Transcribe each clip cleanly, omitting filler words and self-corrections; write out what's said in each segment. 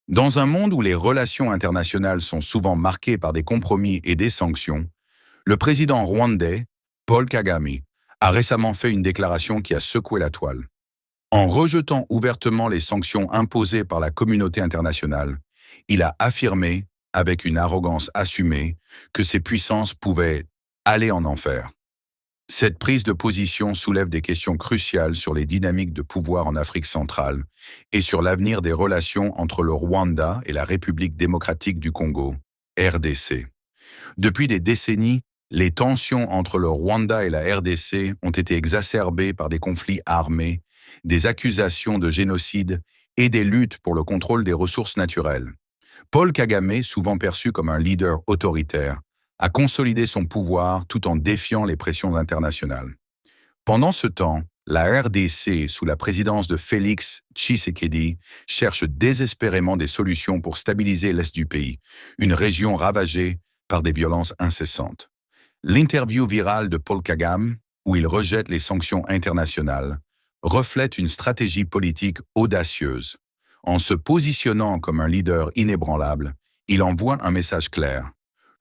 Dans un monde où les relations internationales sont souvent marquées par des compromis et des sanctions, le président rwandais, Paul Kagame, a récemment fait une déclaration qui a secoué la toile. En rejetant ouvertement les sanctions imposées par la communauté internationale, il a affirmé, avec une arrogance assumée, que ces puissances pouvaient aller en enfer. Cette prise de position soulève des questions cruciales sur les dynamiques de pouvoir en Afrique centrale et sur l'avenir des relations entre le Rwanda et la République démocratique du Congo, RDC. Depuis des décennies, les tensions entre le Rwanda et la RDC ont été exacerbées par des conflits armés, des accusations de génocide et des luttes pour le contrôle des ressources naturelles. Paul Kagame, souvent perçu comme un leader autoritaire, a consolidé son pouvoir tout en défiant les pressions internationales. Pendant ce temps, la RDC, sous la présidence de Félix Tshisekedi, cherche désespérément des solutions pour stabiliser l'est du pays, une région ravagée par des violences incessantes. L'interview virale de Paul Kagame, où il rejette les sanctions internationales, reflète une stratégie politique audacieuse. En se positionnant comme un leader inébranlable, il envoie un message clair.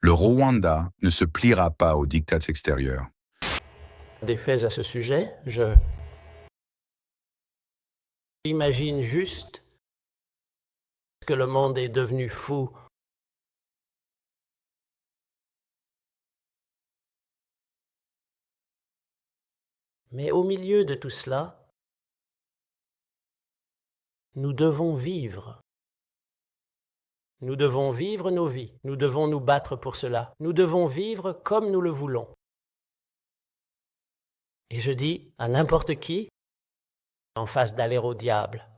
Le Rwanda ne se pliera pas aux diktats extérieurs. Des faits à ce sujet, j'imagine juste que le monde est devenu fou. Mais au milieu de tout cela, nous devons vivre. Nous devons vivre nos vies. Nous devons nous battre pour cela. Nous devons vivre comme nous le voulons. Et je dis à n'importe qui, en face d'aller au diable.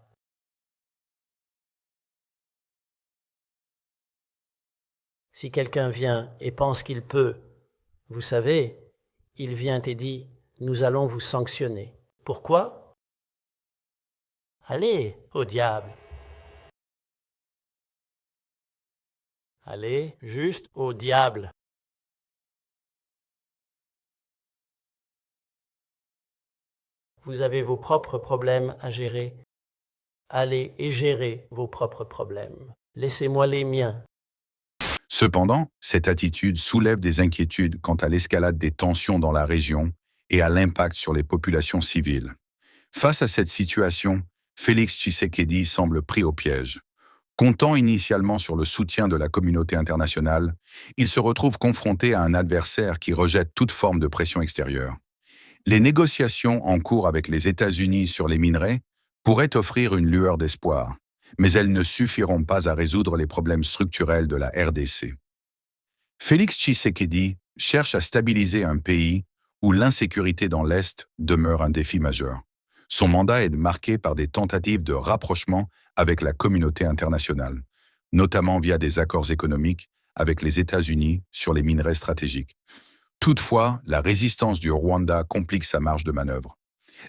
Si quelqu'un vient et pense qu'il peut, vous savez, il vient et dit, nous allons vous sanctionner. Pourquoi? Allez au diable. Allez juste au diable. Vous avez vos propres problèmes à gérer. Allez et gérez vos propres problèmes. Laissez-moi les miens. Cependant, cette attitude soulève des inquiétudes quant à l'escalade des tensions dans la région et à l'impact sur les populations civiles. Face à cette situation, Félix Tshisekedi semble pris au piège. Comptant initialement sur le soutien de la communauté internationale, il se retrouve confronté à un adversaire qui rejette toute forme de pression extérieure. Les négociations en cours avec les États-Unis sur les minerais pourraient offrir une lueur d'espoir, mais elles ne suffiront pas à résoudre les problèmes structurels de la RDC. Félix Tshisekedi cherche à stabiliser un pays où l'insécurité dans l'Est demeure un défi majeur. Son mandat est marqué par des tentatives de rapprochement avec la communauté internationale, notamment via des accords économiques avec les États-Unis sur les minerais stratégiques. Toutefois, la résistance du Rwanda complique sa marge de manœuvre.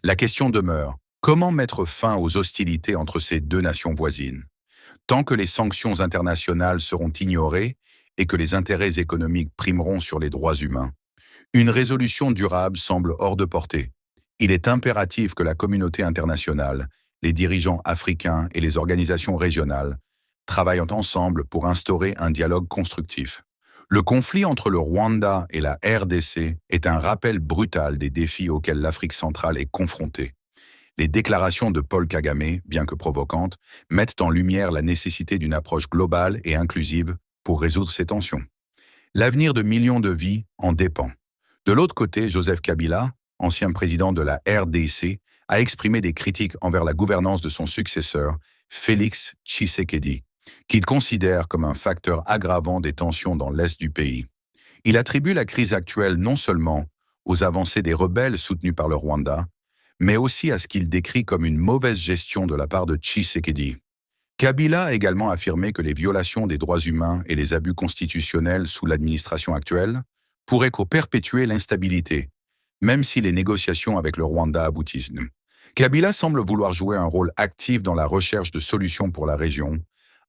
La question demeure, comment mettre fin aux hostilités entre ces deux nations voisines? Tant que les sanctions internationales seront ignorées et que les intérêts économiques primeront sur les droits humains, une résolution durable semble hors de portée. Il est impératif que la communauté internationale, les dirigeants africains et les organisations régionales travaillent ensemble pour instaurer un dialogue constructif. Le conflit entre le Rwanda et la RDC est un rappel brutal des défis auxquels l'Afrique centrale est confrontée. Les déclarations de Paul Kagame, bien que provocantes, mettent en lumière la nécessité d'une approche globale et inclusive pour résoudre ces tensions. L'avenir de millions de vies en dépend. De l'autre côté, Joseph Kabila, ancien président de la RDC, a exprimé des critiques envers la gouvernance de son successeur, Félix Tshisekedi, qu'il considère comme un facteur aggravant des tensions dans l'est du pays. Il attribue la crise actuelle non seulement aux avancées des rebelles soutenus par le Rwanda, mais aussi à ce qu'il décrit comme une mauvaise gestion de la part de Tshisekedi. Kabila a également affirmé que les violations des droits humains et les abus constitutionnels sous l'administration actuelle pourraient perpétuer l'instabilité, même si les négociations avec le Rwanda aboutissent. Kabila semble vouloir jouer un rôle actif dans la recherche de solutions pour la région,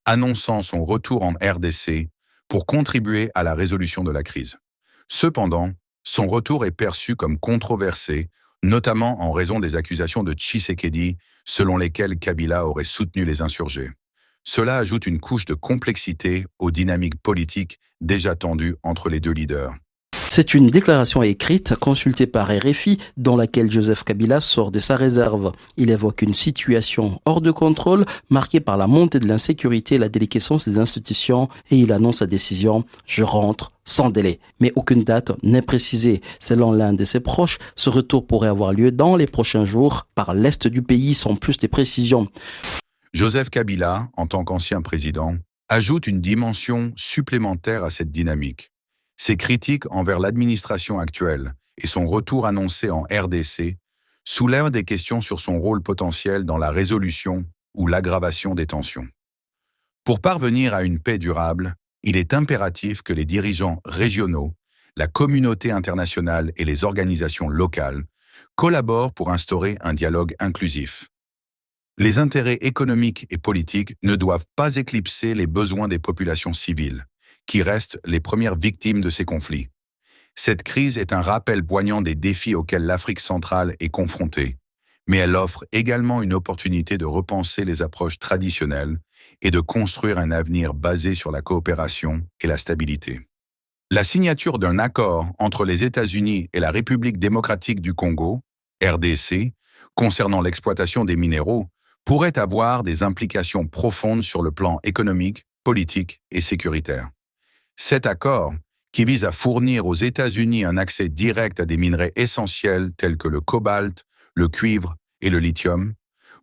annonçant son retour en RDC pour contribuer à la résolution de la crise. Cependant, son retour est perçu comme controversé, notamment en raison des accusations de Tshisekedi selon lesquelles Kabila aurait soutenu les insurgés. Cela ajoute une couche de complexité aux dynamiques politiques déjà tendues entre les deux leaders. C'est une déclaration écrite consultée par RFI dans laquelle Joseph Kabila sort de sa réserve. Il évoque une situation hors de contrôle marquée par la montée de l'insécurité et la déliquescence des institutions et il annonce sa décision « Je rentre sans délai ». Mais aucune date n'est précisée. Selon l'un de ses proches, ce retour pourrait avoir lieu dans les prochains jours par l'est du pays sans plus de précisions. Joseph Kabila, en tant qu'ancien président, ajoute une dimension supplémentaire à cette dynamique. Ses critiques envers l'administration actuelle et son retour annoncé en RDC soulèvent des questions sur son rôle potentiel dans la résolution ou l'aggravation des tensions. Pour parvenir à une paix durable, il est impératif que les dirigeants régionaux, la communauté internationale et les organisations locales collaborent pour instaurer un dialogue inclusif. Les intérêts économiques et politiques ne doivent pas éclipser les besoins des populations civiles, qui restent les premières victimes de ces conflits. Cette crise est un rappel poignant des défis auxquels l'Afrique centrale est confrontée, mais elle offre également une opportunité de repenser les approches traditionnelles et de construire un avenir basé sur la coopération et la stabilité. La signature d'un accord entre les États-Unis et la République démocratique du Congo, RDC, concernant l'exploitation des minéraux, pourrait avoir des implications profondes sur le plan économique, politique et sécuritaire. Cet accord, qui vise à fournir aux États-Unis un accès direct à des minerais essentiels tels que le cobalt, le cuivre et le lithium,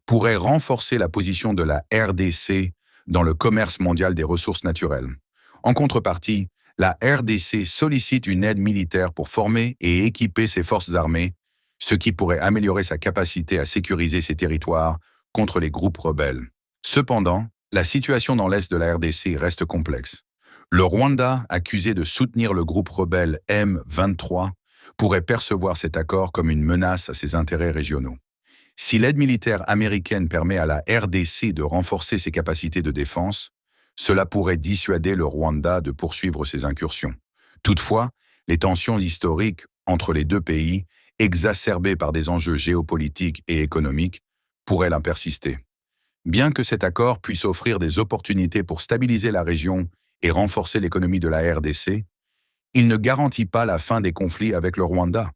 pourrait renforcer la position de la RDC dans le commerce mondial des ressources naturelles. En contrepartie, la RDC sollicite une aide militaire pour former et équiper ses forces armées, ce qui pourrait améliorer sa capacité à sécuriser ses territoires contre les groupes rebelles. Cependant, la situation dans l'est de la RDC reste complexe. Le Rwanda, accusé de soutenir le groupe rebelle M23, pourrait percevoir cet accord comme une menace à ses intérêts régionaux. Si l'aide militaire américaine permet à la RDC de renforcer ses capacités de défense, cela pourrait dissuader le Rwanda de poursuivre ses incursions. Toutefois, les tensions historiques entre les deux pays, exacerbées par des enjeux géopolitiques et économiques, pourraient la persister. Bien que cet accord puisse offrir des opportunités pour stabiliser la région et renforcer l'économie de la RDC, il ne garantit pas la fin des conflits avec le Rwanda.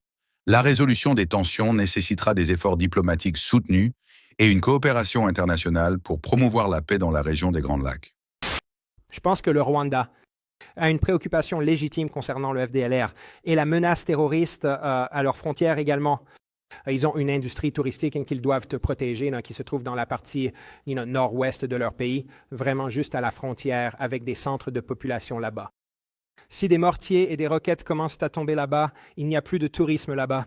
La résolution des tensions nécessitera des efforts diplomatiques soutenus et une coopération internationale pour promouvoir la paix dans la région des Grands Lacs. Je pense que le Rwanda a une préoccupation légitime concernant le FDLR et la menace terroriste à leurs frontières également. Ils ont une industrie touristique qu'ils doivent protéger, qui se trouve dans la partie nord-ouest de leur pays, vraiment juste à la frontière avec des centres de population là-bas. Si des mortiers et des roquettes commencent à tomber là-bas, il n'y a plus de tourisme là-bas.